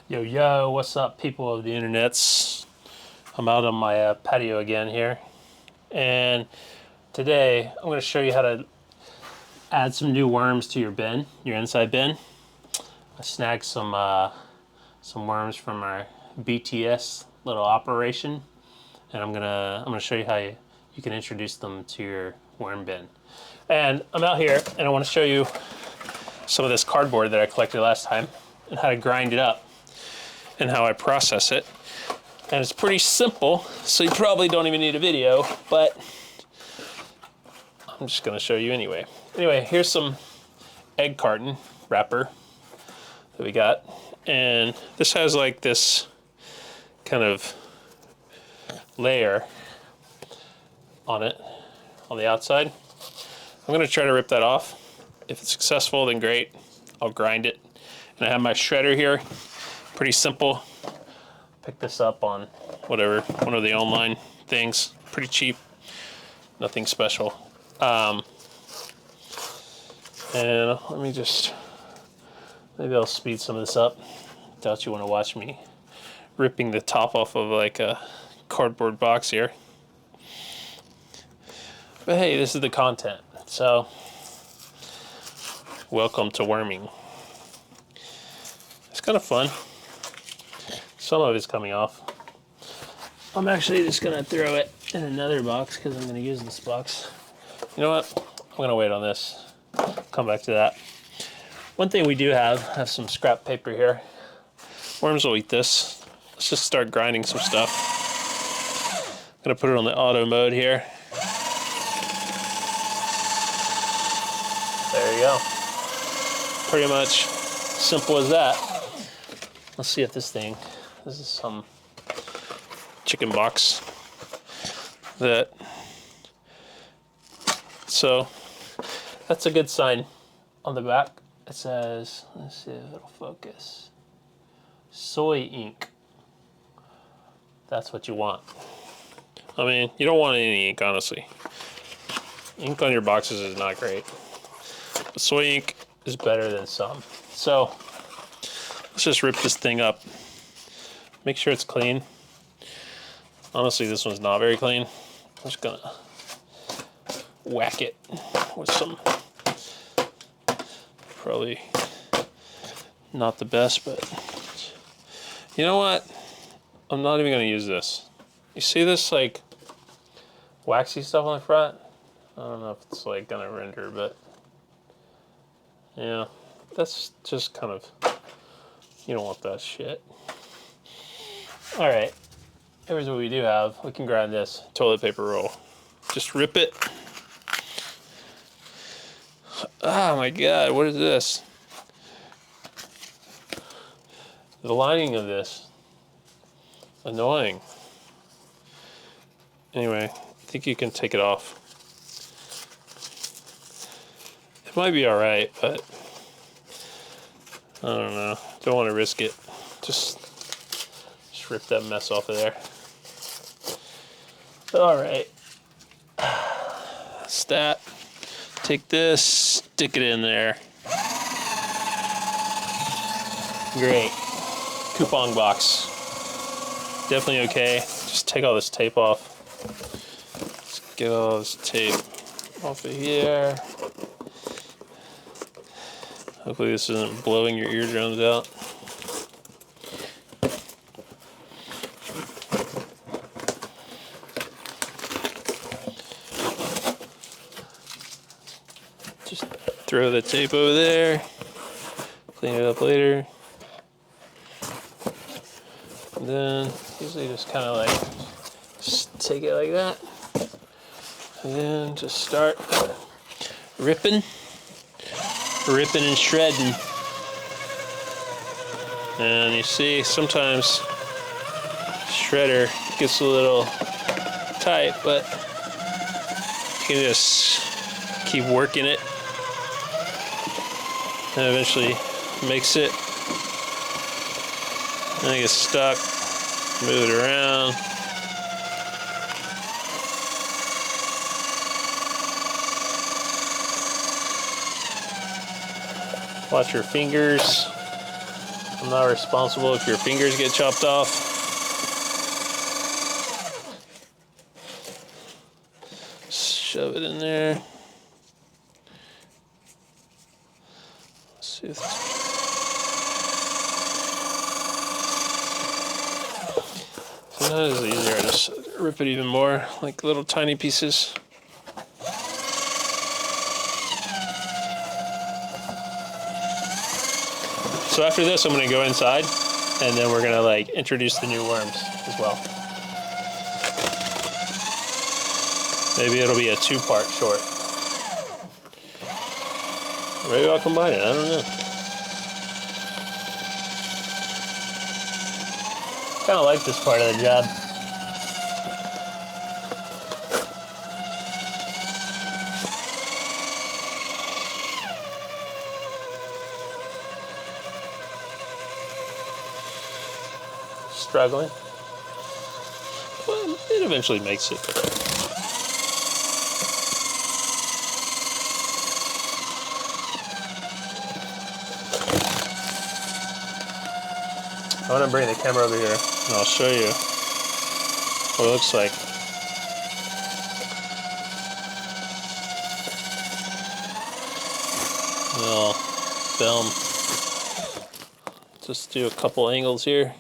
Yo, yo, what's up, people of the internets? I'm out on my patio again here, and today I'm going to show you how to add some new worms to your bin, your inside bin. I snagged some worms from our BTS little operation, and I'm gonna show you how you can introduce them to your worm bin. And I'm out here, and I want to show you some of this cardboard that I collected last time, and how to grind it up, and how I process it. And it's pretty simple, so you probably don't even need a video, but I'm just gonna show you anyway. Anyway, here's some egg carton wrapper that we got. And this has like this kind of layer on it, on the outside. I'm gonna try to rip that off. If it's successful, then great. I'll grind it. And I have my shredder here. Pretty simple. Pick this up on whatever, one of the online things. Pretty cheap, nothing special. And let me just, maybe I'll speed some of this up. Doubt you want to watch me ripping the top off of like a cardboard box here. But hey, this is the content, so welcome to worming. It's kind of fun. Some of it's coming off. I'm actually just gonna throw it in another box because I'm gonna use this box. You know what? I'm gonna wait on this. Come back to that. One thing we do have some scrap paper here. Worms will eat this. Let's just start grinding some stuff. I'm gonna put it on the auto mode here. There you go. Pretty much simple as that. Let's see if this is some chicken box so that's a good sign. On the back it says, let's see if it'll focus, soy ink. That's what you want. I mean, you don't want any ink, honestly. Ink on your boxes is not great, but soy ink is better than some. So let's just rip this thing up. Make sure it's clean. Honestly, this one's not very clean. I'm just gonna whack it with some, probably not the best, but you know what? I'm not even gonna use this. You see this like waxy stuff on the front? I don't know if it's like gonna render, but yeah, that's just kind of, you don't want that shit. All right, here's what we do have. We can grind this toilet paper roll. Just rip it. Oh my God, what is this? The lining of this, annoying. Anyway, I think you can take it off. It might be all right, but I don't know. Don't want to risk it. Just rip that mess off of there. All right. That's that. Take this, stick it in there. Great. Coupon box. Definitely okay. Just take all this tape off. Let's get all this tape off of here. Hopefully this isn't blowing your eardrums out. Just throw the tape over there, clean it up later. And then usually just kind of like, just take it like that. And then just start ripping and shredding. And you see sometimes shredder gets a little tight, but you can just keep working it and eventually makes it. Then it gets stuck, move it around. Watch your fingers. I'm not responsible if your fingers get chopped off. Shove it in there. Let's see if this... Sometimes it's easier to just rip it even more, like little tiny pieces. So after this, I'm gonna go inside, and then we're gonna like introduce the new worms as well. Maybe it'll be a 2-part short. Maybe I'll combine it, I don't know. Kind of like this part of the job. Struggling. Well, it eventually makes it. I want to bring the camera over here and I'll show you what it looks like. Little film. Just do a couple angles here.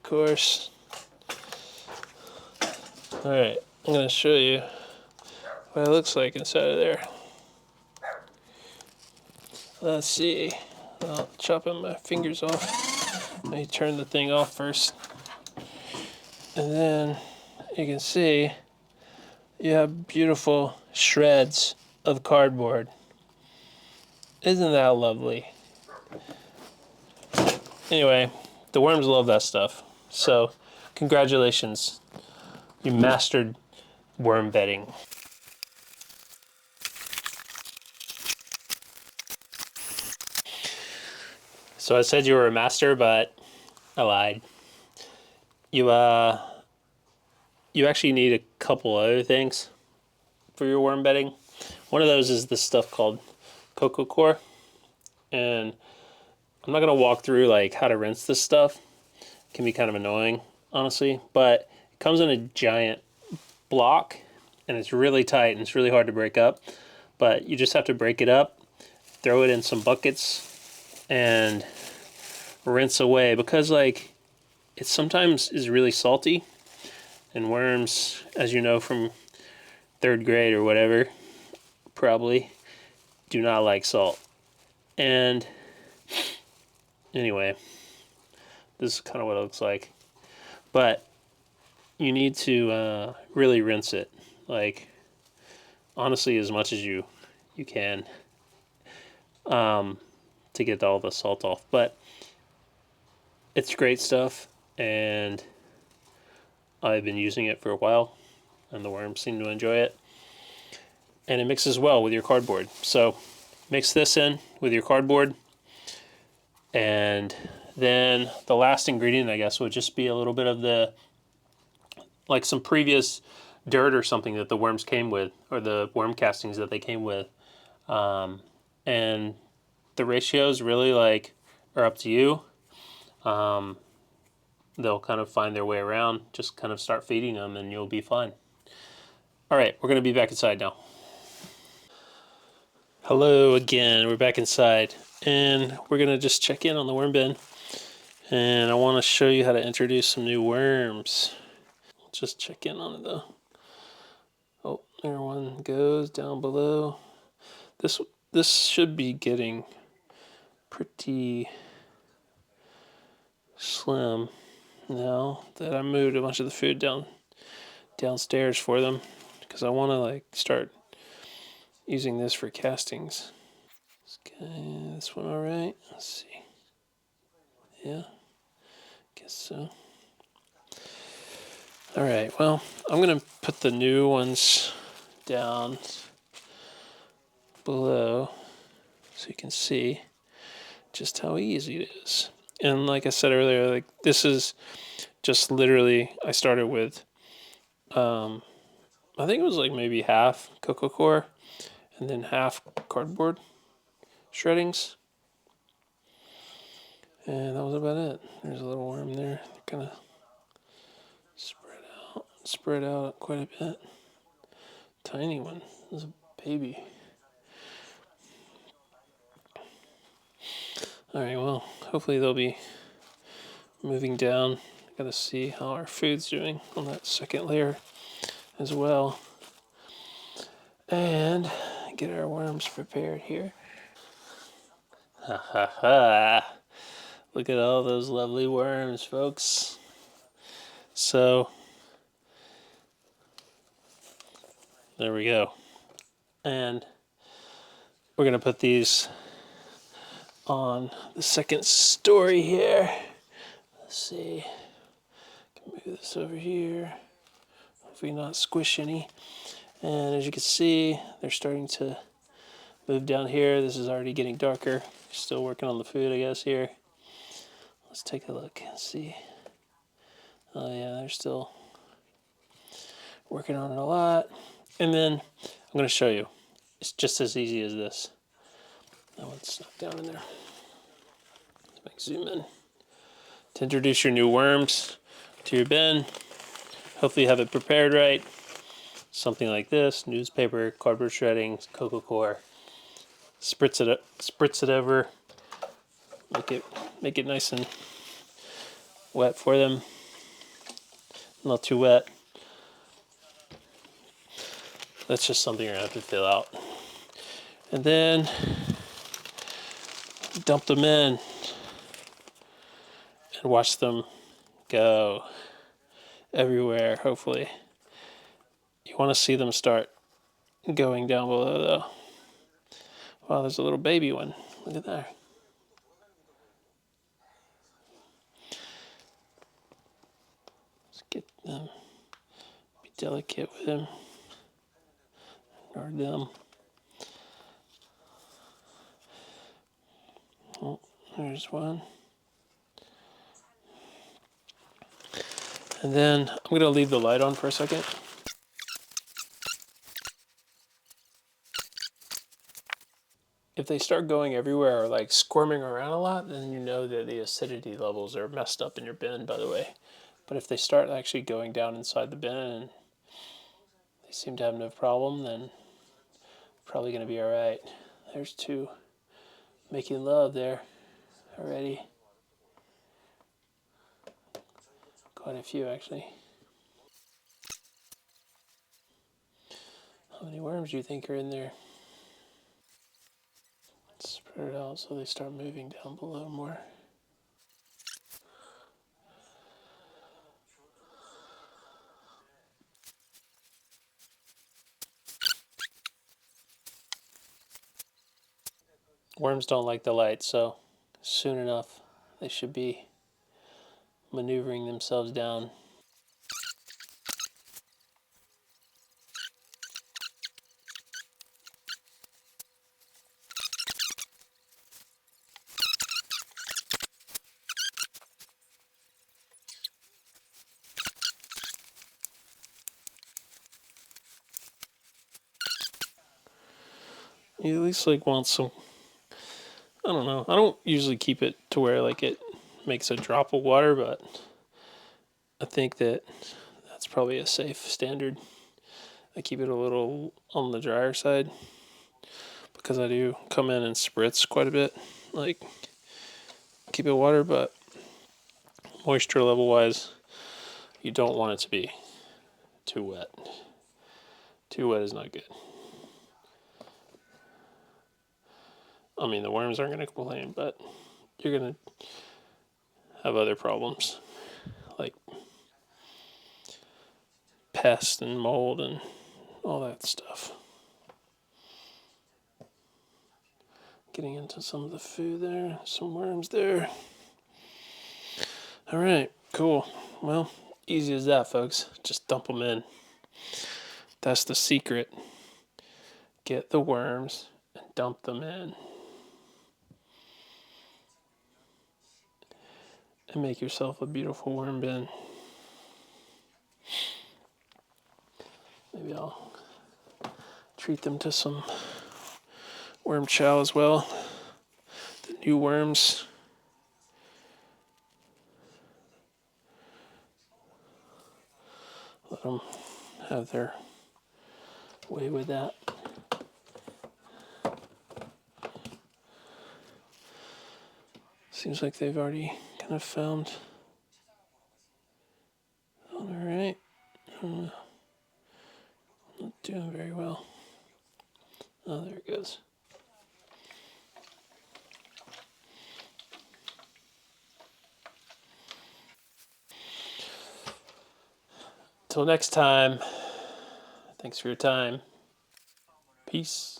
Of course. Alright, I'm going to show you what it looks like inside of there. Let's see. I'll chopping my fingers off. Let me turn the thing off first. And then you can see you have beautiful shreds of cardboard. Isn't that lovely? Anyway, the worms love that stuff. So, congratulations. You mastered worm bedding. So I said you were a master, but I lied. You actually need a couple other things for your worm bedding. One of those is this stuff called Coco Core, and I'm not gonna walk through like how to rinse this stuff. It can be kind of annoying, honestly, but it comes in a giant block and it's really tight and it's really hard to break up. But you just have to break it up, throw it in some buckets, and rinse away, because like it sometimes is really salty, and worms, as you know from 3rd grade or whatever, probably do not like salt. And anyway, this is kind of what it looks like. But you need to really rinse it, like honestly as much as you can, to get all the salt off. But it's great stuff, and I've been using it for a while, and the worms seem to enjoy it. And it mixes well with your cardboard. So mix this in with your cardboard, and then the last ingredient, I guess, would just be a little bit of the, like some previous dirt or something that the worms came with, or the worm castings that they came with. And the ratios really like are up to you. They'll kind of find their way around. Just kind of start feeding them and you'll be fine. All right, we're gonna be back inside now. Hello again, we're back inside, and we're gonna just check in on the worm bin, and I want to show you how to introduce some new worms. Just check in on it though. Oh, there one goes down below. This should be getting pretty slim now that I moved a bunch of the food downstairs for them, because I want to like start using this for castings. Okay, this one all right? Let's see. Yeah, guess so. All right, well, I'm gonna put the new ones down below so you can see just how easy it is. And like I said earlier, like this is just literally, I started with, I think it was like maybe half cocoa core and then half cardboard shreddings. And that was about it. There's a little worm there. Kind of spread out quite a bit. Tiny one. This is a baby. Alright, well, hopefully they'll be moving down. Gotta see how our food's doing on that second layer as well. And get our worms prepared here. Ha ha ha! Look at all those lovely worms, folks. So, there we go. And we're gonna put these on the second story here. Let's see. Can move this over here. Hopefully not squish any. And as you can see, they're starting to move down here. This is already getting darker. Still working on the food, I guess, here. Let's take a look and see. Oh yeah, they're still working on it a lot. And then I'm going to show you. It's just as easy as this. That one's stuck down in there. Let's zoom in. To introduce your new worms to your bin, hopefully you have it prepared right. Something like this: newspaper, cardboard shredding, cocoa core. Spritz it over. Make it nice and wet for them. Not too wet. That's just something you're gonna have to fill out. And then dump them in and watch them go everywhere, hopefully. You want to see them start going down below though. Wow, there's a little baby one. Look at that. Let's get them. Be delicate with them. Guard them. Oh, there's one. And then I'm going to leave the light on for a second. If they start going everywhere or like squirming around a lot, then you know that the acidity levels are messed up in your bin, by the way. But if they start actually going down inside the bin and they seem to have no problem, then probably going to be all right. There's two making love there already. Quite a few, actually. How many worms do you think are in there? Spread it out so they start moving down below more. Worms don't like the light, so soon enough they should be maneuvering themselves down. You at least like want some, I don't know, I don't usually keep it to where like it makes a drop of water, but I think that that's probably a safe standard. I keep it a little on the drier side because I do come in and spritz quite a bit, like keep it water, but moisture level wise, you don't want it to be too wet. Too wet is not good. I mean, the worms aren't going to complain, but you're going to have other problems like pests and mold and all that stuff. Getting into some of the food there, some worms there. All right, cool. Well, easy as that, folks. Just dump them in. That's the secret. Get the worms and dump them in. and make yourself a beautiful worm bin. Maybe I'll treat them to some worm chow as well. The new worms. Let them have their way with that. Seems like they've already kind of found. All right. Not doing very well. Oh, there it goes. Till next time, thanks for your time. Peace.